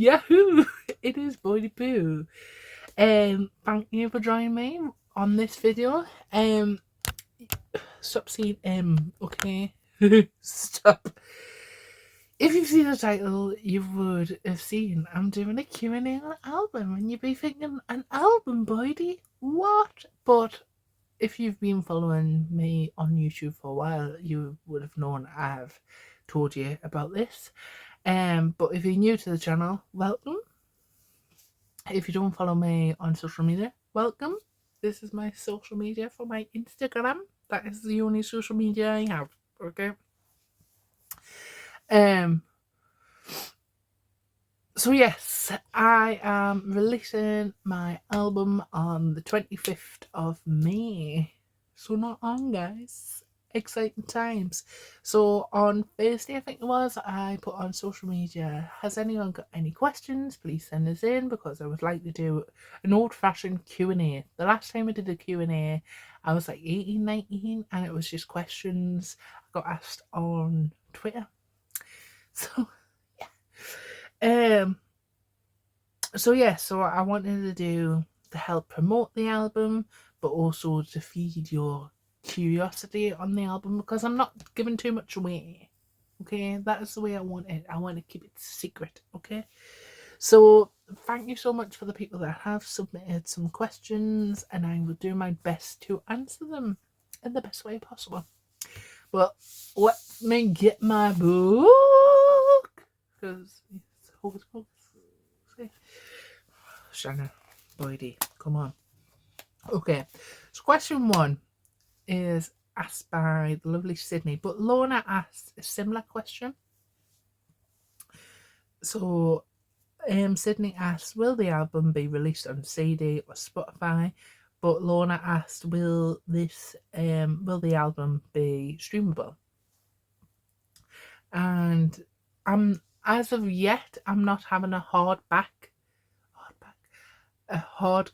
Yahoo! It is Boydie Poo. Thank you for joining me on this video. Stop saying okay? Stop. If you've seen the title, you would have seen I'm doing a Q&A on an album, and you'd be thinking, an album, Boydie? What? But if you've been following me on YouTube for a while, you would have known I've told you about this. But if you're new to the channel, welcome. If you don't follow me on social media, welcome. This is my social media for my Instagram. That is the only social media I have. Okay. So yes, I am releasing my album on the 25th of May. So not long, guys. Exciting times. So on Thursday, I think it was, I put on social media, has anyone got any questions? Please send us in, because I would like to do an old-fashioned Q&A. The last time I did a Q&A, I was like 18, 19, and it was just questions I got asked on Twitter. So so I wanted to do to help promote the album, but also to feed your curiosity on the album, because I'm not giving too much away. Okay, that is the way I want it. I want to keep it secret. Okay, so thank you so much for the people that have submitted some questions, and I will do my best to answer them in the best way possible. But let me get my book, because it's hocus pocus. Shannon, Boydie, come on. Okay, so question 1 is asked by the lovely Sydney, but Lorna asked a similar question. So Sydney asked, will the album be released on CD or Spotify? But Lorna asked, will the album be streamable? And as of yet, I'm not having a hard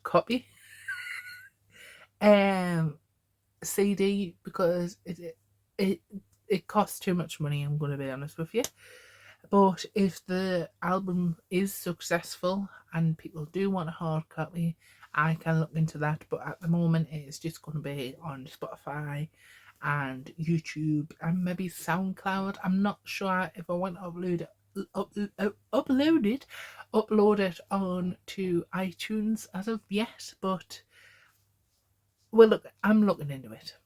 copy CD, because it costs too much money, I'm going to be honest with you. But if the album is successful and people do want a hard copy, I can look into that. But at the moment, it's just going to be on Spotify and YouTube and maybe SoundCloud. I'm not sure if I want to upload it on to iTunes as of yet, but well, look, I'm looking into it.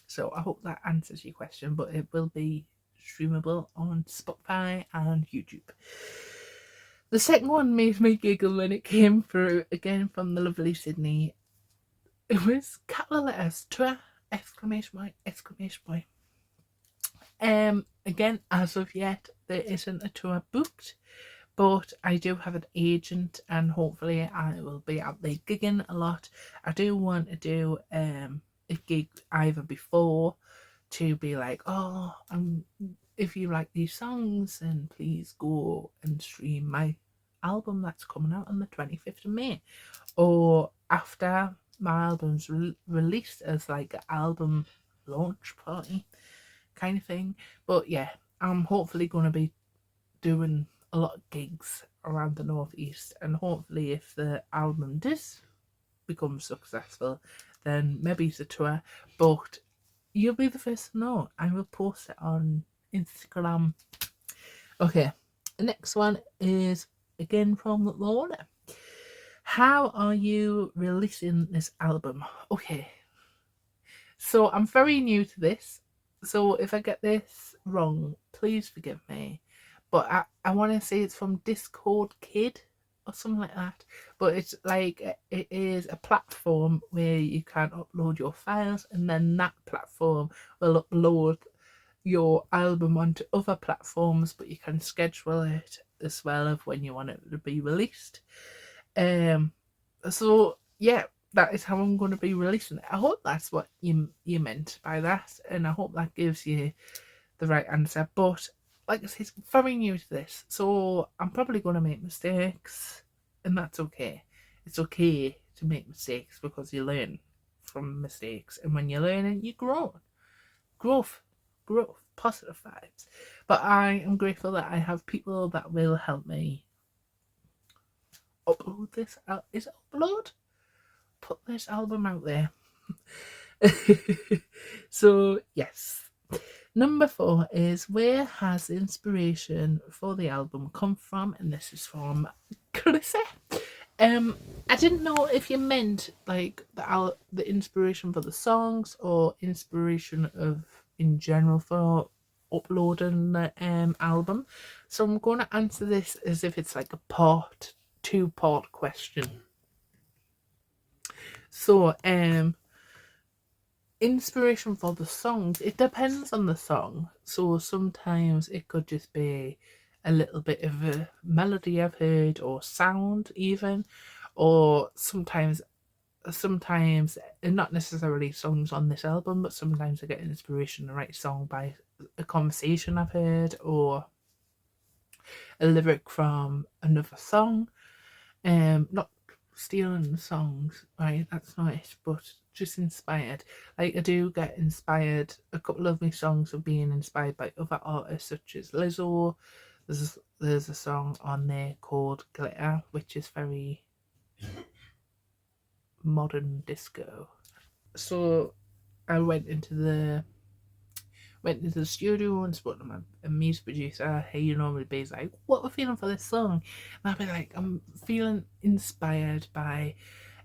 So I hope that answers your question, but it will be streamable on Spotify and YouTube. The second one made me giggle when it came through, again from the lovely Sydney. It was capital letters, tour, exclamation point. Again, as of yet, there isn't a tour booked, but I do have an agent, and hopefully I will be out there gigging a lot. I do want to do a gig either before, to be like, oh, if you like these songs, then please go and stream my album that's coming out on the 25th of May, or after my album's released, as like an album launch party kind of thing. But yeah, I'm hopefully going to be doing a lot of gigs around the northeast, and hopefully if the album does become successful, then maybe it's a tour, but you'll be the first to know. I will post it on Instagram. Okay, the next one is again from Laura. How are you releasing this album? Okay, so I'm very new to this, so if I get this wrong, please forgive me. But I want to say it's from Discord Kid or something like that. But it's like, it is a platform where you can upload your files, and then that platform will upload your album onto other platforms, but you can schedule it as well of when you want it to be released. So yeah, that is how I'm going to be releasing it. I hope that's what you meant by that, and I hope that gives you the right answer. But like I said, very new to this, so I'm probably going to make mistakes, and that's okay. It's okay to make mistakes, because you learn from mistakes, and when you're learning, you grow. Growth. positive vibes. But I am grateful that I have people that will help me upload this. Is it upload? Put this album out there. So, yes. Number 4 is, where has the inspiration for the album come from? And this is from Chrissy. I didn't know if you meant like the inspiration for the songs or inspiration of in general for uploading the album. So I'm going to answer this as if it's like a two-part question. So inspiration for the songs, it depends on the song. So sometimes it could just be a little bit of a melody I've heard or sound even, or sometimes not necessarily songs on this album, but sometimes I get inspiration to write a song by a conversation I've heard or a lyric from another song. Not stealing songs, right? That's not it, but just inspired. Like I do get inspired. A couple of my songs are being inspired by other artists such as Lizzo. There's a song on there called Glitter, which is very modern disco. So I went into the studio and spoke to a music producer. Hey, you normally be like, what we're feeling for this song? And I'll be like, I'm feeling inspired by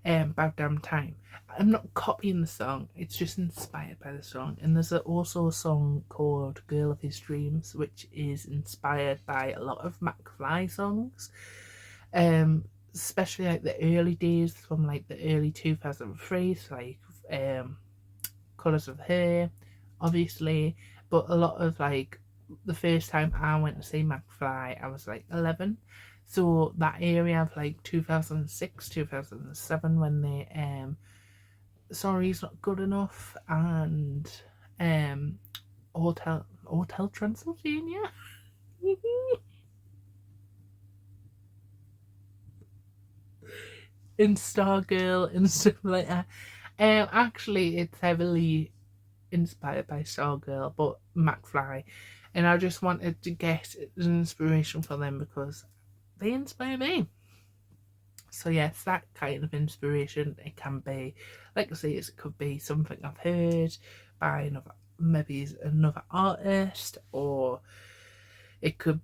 About Damn Time. I'm not copying the song, it's just inspired by the song. And there's also a song called Girl of His Dreams, which is inspired by a lot of McFly songs. Especially like the early days from like the early 2003s, like Colours of Hair, obviously. But a lot of like the first time I went to see McFly, I was like 11. So that area of like 2006, 2007, when they Sorry's Not Good Enough and Hotel Transylvania. In Stargirl and stuff like that. Actually, it's heavily inspired by Stargirl, but McFly, and I just wanted to get an inspiration for them because they inspire me. So yes, that kind of inspiration. It can be, like I say, it could be something I've heard by another artist, or it could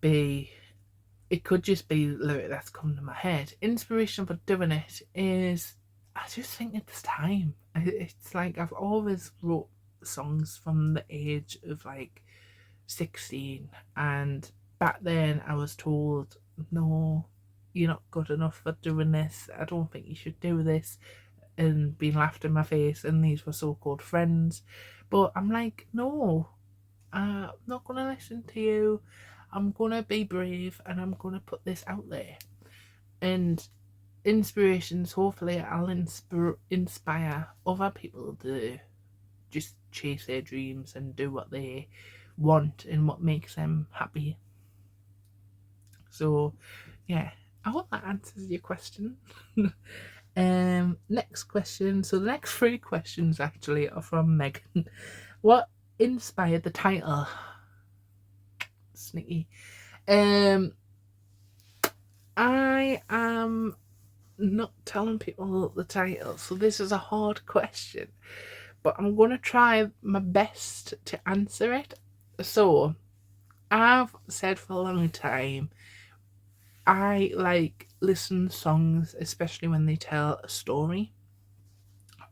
just be lyric that's come to my head. Inspiration for doing it is, I just think it's time. It's like I've always wrote songs from the age of like 16, and back then I was told, no, you're not good enough for doing this, I don't think you should do this, and being laughed in my face, and these were so-called friends. But I'm like, no, I'm not gonna listen to you. I'm gonna be brave and I'm gonna put this out there. And inspirations, hopefully I'll inspire other people to just chase their dreams and do what they want and what makes them happy. So yeah, I hope that answers your question. Next question. So the next 3 questions actually are from Megan. What inspired the title? Sneaky. I am not telling people the title, so this is a hard question, but I'm going to try my best to answer it. So I've said for a long time I like listen to songs, especially when they tell a story,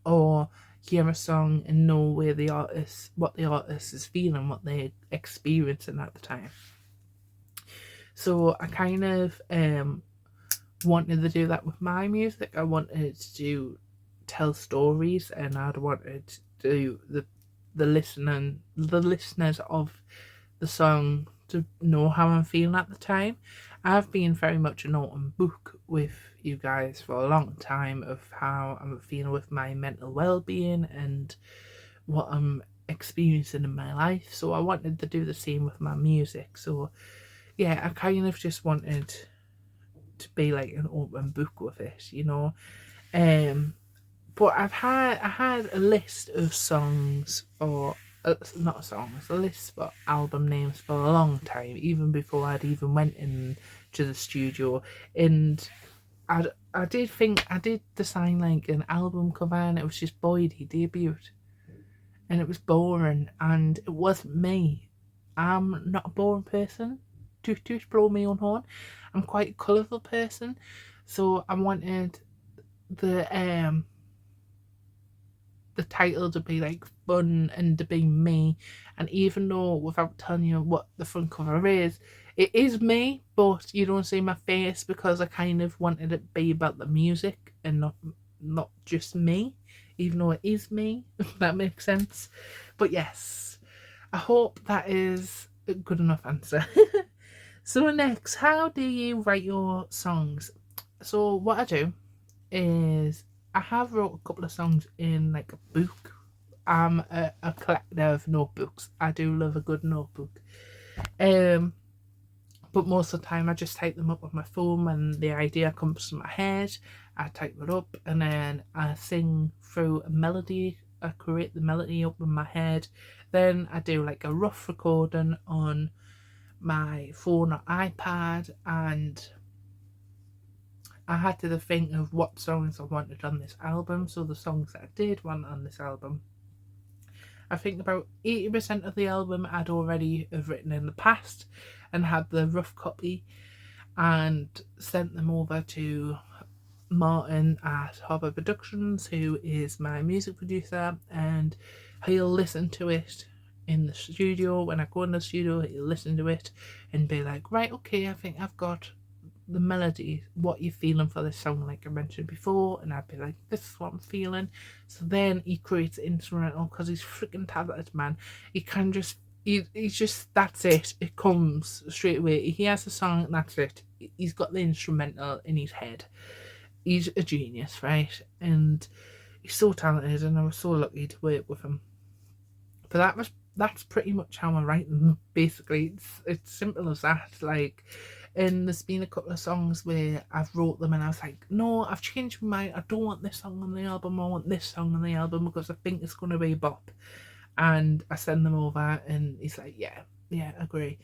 or hear a song and know what the artist is feeling, what they're experiencing at the time. So I kind of wanted to do that with my music. I wanted to tell stories, and I'd wanted to the listeners of the song to know how I'm feeling at the time. I've been very much an open book with you guys for a long time of how I'm feeling with my mental well-being and what I'm experiencing in my life. So I wanted to do the same with my music. So yeah, I kind of just wanted to be like an open book with it, you know. But I had a list of songs, or not songs, a list for album names for a long time, even before I'd even went into the studio. And I did think I did design like an album cover, and it was just Boyd. He debuted, and it was boring, and it wasn't me. I'm not a boring person. To blow my own horn. I'm quite a colourful person, so I wanted the the title to be like fun and to be me. And even though, without telling you what the front cover is, it is me, but you don't see my face because I kind of wanted it to be about the music and not just me, even though it is me, if that makes sense. But yes, I hope that is a good enough answer. So next, how do you write your songs? So what I do is I have wrote a couple of songs in like a book. I'm a collector of notebooks. I do love a good notebook. Um, but most of the time I just type them up on my phone when the idea comes to my head. I type it up and then I sing through a melody. I create the melody up in my head. Then I do like a rough recording on my phone or iPad, and I had to think of what songs I wanted on this album. So the songs that I did want on this album, I think about 80% of the album I'd already have written in the past and had the rough copy and sent them over to Martin at Harbour Productions, who is my music producer, and he'll listen to it in the studio. When I go in the studio, he'll listen to it and be like, right, okay, I think I've got the melody, what you're feeling for this song, like I mentioned before. And I'd be like, this is what I'm feeling. So then he creates the instrumental because he's freaking talented, man. He can just he's just, that's it, it comes straight away. He has a song and that's it. He's got the instrumental in his head. He's a genius, right? And he's so talented, and I was so lucky to work with him. But that's pretty much how I write them. Basically, it's simple as that. Like, and there's been a couple of songs where I've wrote them and I was like, no, I've changed my mind. I don't want this song on the album. I want this song on the album because I think it's going to be a bop. And I send them over, and he's like, yeah, agree.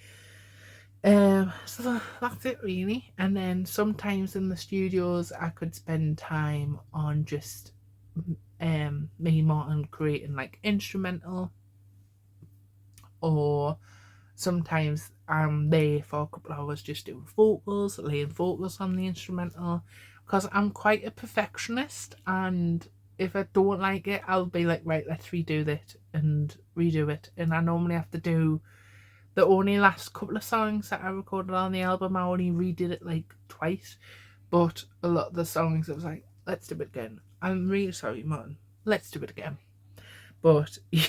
So that's it really. And then sometimes in the studios, I could spend time on just me, Martin, creating like instrumental, or sometimes I'm there for a couple of hours just doing vocals, laying vocals on the instrumental, because I'm quite a perfectionist, and if I don't like it, I'll be like, right, let's redo it and redo it. And I normally have to do the only last couple of songs that I recorded on the album, I only redid it like twice. But a lot of the songs, I was like, let's do it again. I'm really sorry, man. Let's do it again. But yeah.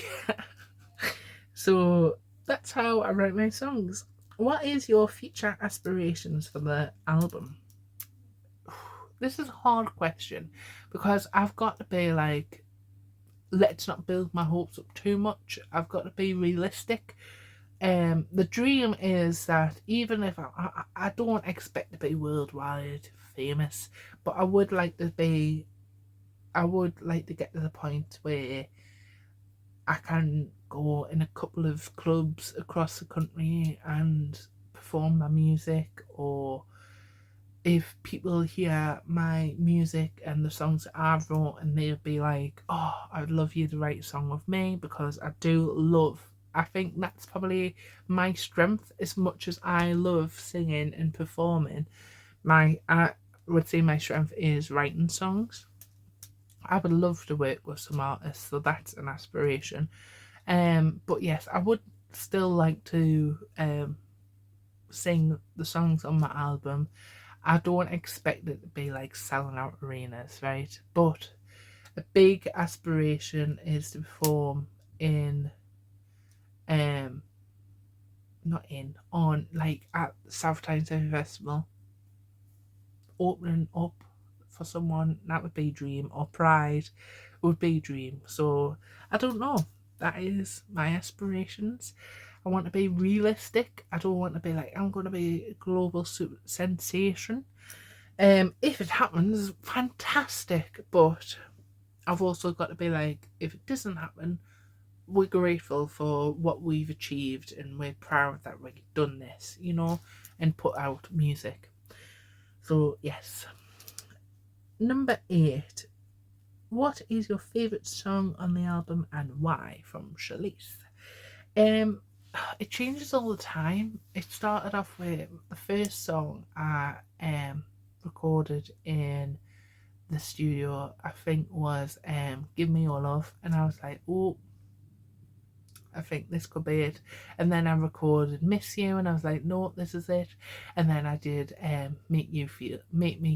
So that's how I write my songs. What is your future aspirations for the album? This is a hard question because I've got to be like, let's not build my hopes up too much. I've got to be realistic. The dream is that even if I don't expect to be worldwide famous, but I would like to get to the point where I can go in a couple of clubs across the country and perform my music, or if people hear my music and the songs that I've wrote and they'll be like, oh, I'd love you to write a song with me, because I think that's probably my strength. As much as I love singing and performing, I would say my strength is writing songs. I would love to work with some artists, so that's an aspiration. But yes, I would still like to sing the songs on my album. I don't expect it to be like selling out arenas, right? But a big aspiration is to perform in not in on like at South Tyne Festival, opening up for someone. That would be dream. Or Pride would be dream. So I don't know, that is my aspirations. I want to be realistic. I don't want to be like, I'm going to be a global sensation. If it happens, fantastic, but I've also got to be like, if it doesn't happen, we're grateful for what we've achieved and we're proud that we've done this, and put out music. So, yes. Number 8. What is your favourite song on the album and why? From Shalise. Um, it changes all the time. It started off with the first song I recorded in the studio, I think was Give Me Your Love, and I was like, oh, I think this could be it. And then I recorded Miss You and I was like, no, this is it. And then I did Make Me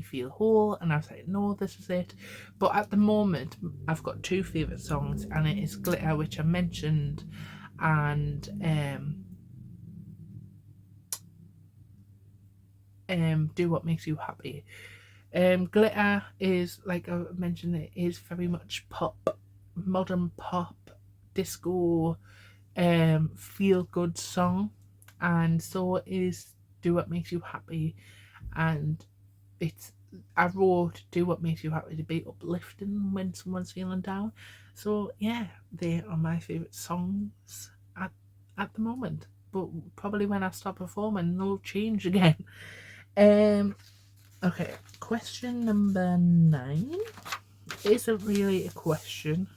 Feel Whole, and I was like, no, this is it. But at the moment I've got two favourite songs, and it is Glitter, which I mentioned, and Do What Makes You Happy. Glitter is, like I mentioned, it is very much pop, modern pop, disco, feel good song, and so is Do What Makes You Happy. And it's I wrote Do What Makes You Happy to be uplifting when someone's feeling down. So yeah, they are my favourite songs at the moment. But probably when I stop performing, they'll change again. Um okay, question number 9 isn't really a question,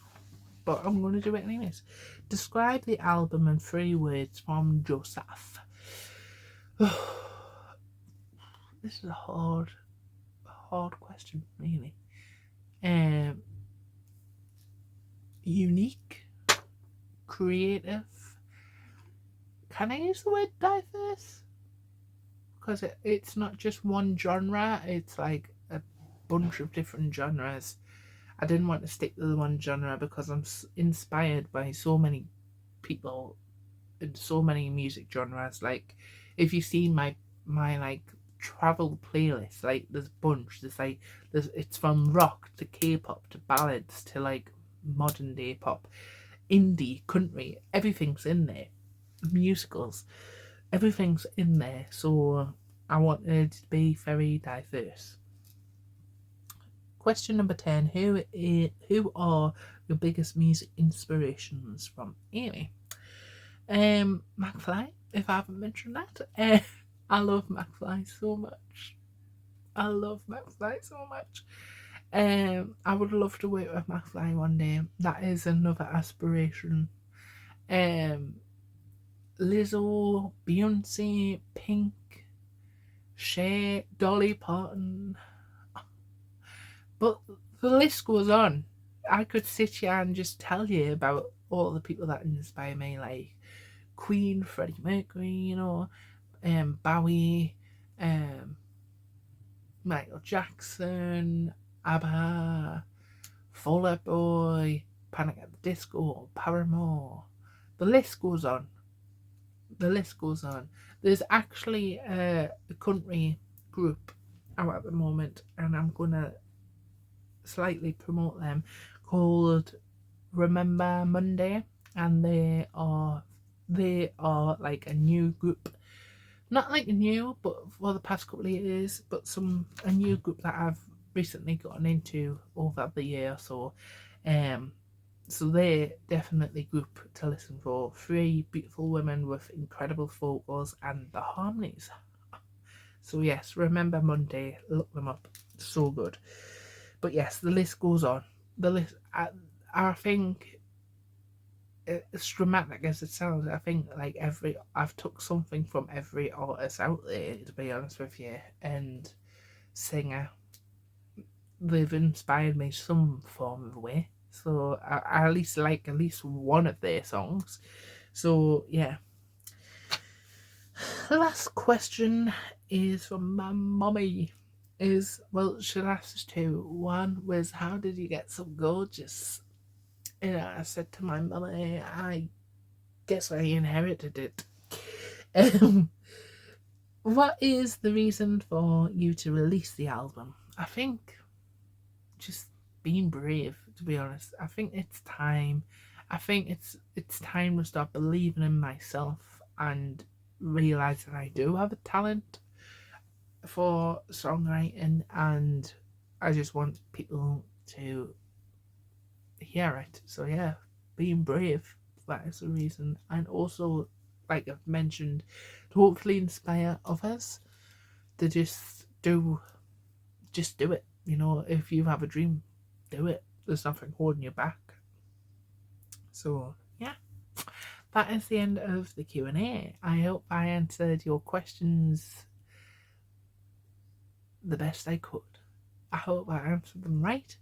but I'm going to do it anyways. Describe the album in 3 words from Joseph. This is a hard question, really. Unique, creative. Can I use the word diverse? Because it's not just one genre, it's like a bunch of different genres. I didn't want to stick to the one genre because I'm inspired by so many people in so many music genres. Like, if you see my like travel playlist, like there's a bunch. It's from rock to K-pop to ballads to like modern day pop, indie, country. Everything's in there. Musicals, everything's in there. So I wanted it to be very diverse. Question number 10. Who are your biggest music inspirations? From Amy. McFly, if I haven't mentioned that. I love McFly so much. I love McFly so much. I would love to work with McFly one day. That is another aspiration. Lizzo, Beyonce, Pink, Cher, Dolly Parton. But the list goes on. I could sit here and just tell you about all the people that inspire me, like Queen, Freddie Mercury, Bowie, Michael Jackson, ABBA, Fall Out Boy, Panic at the Disco, Paramore. The list goes on. There's actually a country group out at the moment, and I'm gonna slightly promote them, called Remember Monday, and they are like a new group. Not like new, but for the past couple of years, but a new group that I've recently gotten into over the year or so. So they're definitely group to listen for. 3 beautiful women with incredible vocals and the harmonies. So yes, Remember Monday, look them up. So good. But yes, the list goes on. The list, I think, as dramatic as it sounds, I think like I've took something from every artist out there, to be honest with you, and singer. They've inspired me some form of way. So I at least like at least one of their songs. So yeah. The last question is from my mummy. Should I ask 2? One was, how did you get so gorgeous? And I said to my mummy, I guess I inherited it. What is the reason for you to release the album? I think just being brave, to be honest. I think it's time. I think it's time to start believing in myself and realize that I do have a talent for songwriting, and I just want people to hear it. So yeah, being brave that is the reason. And also, like I've mentioned, to hopefully inspire others to just do it. You know, if you have a dream, do it. There's nothing holding you back. So yeah, that is the end of the Q&A. I hope I answered your questions the best I could. I hope I answered them right.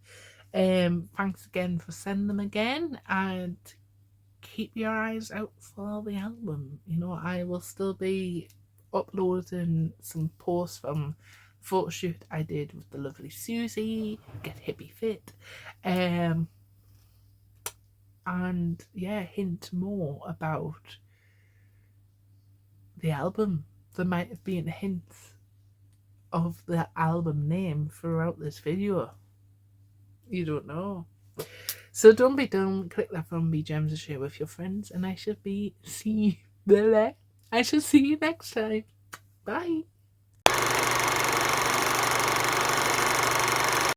Thanks again for sending them again, and keep your eyes out for the album. You know, I will still be uploading some posts from photo shoot I did with the lovely Susie, Get Hippie Fit, and yeah, hint more about the album. There might have been hints of the album name throughout this video. You don't know. So don't be dumb. Click that Fun Bee Gems and share with your friends, and I shall see you next time. Bye.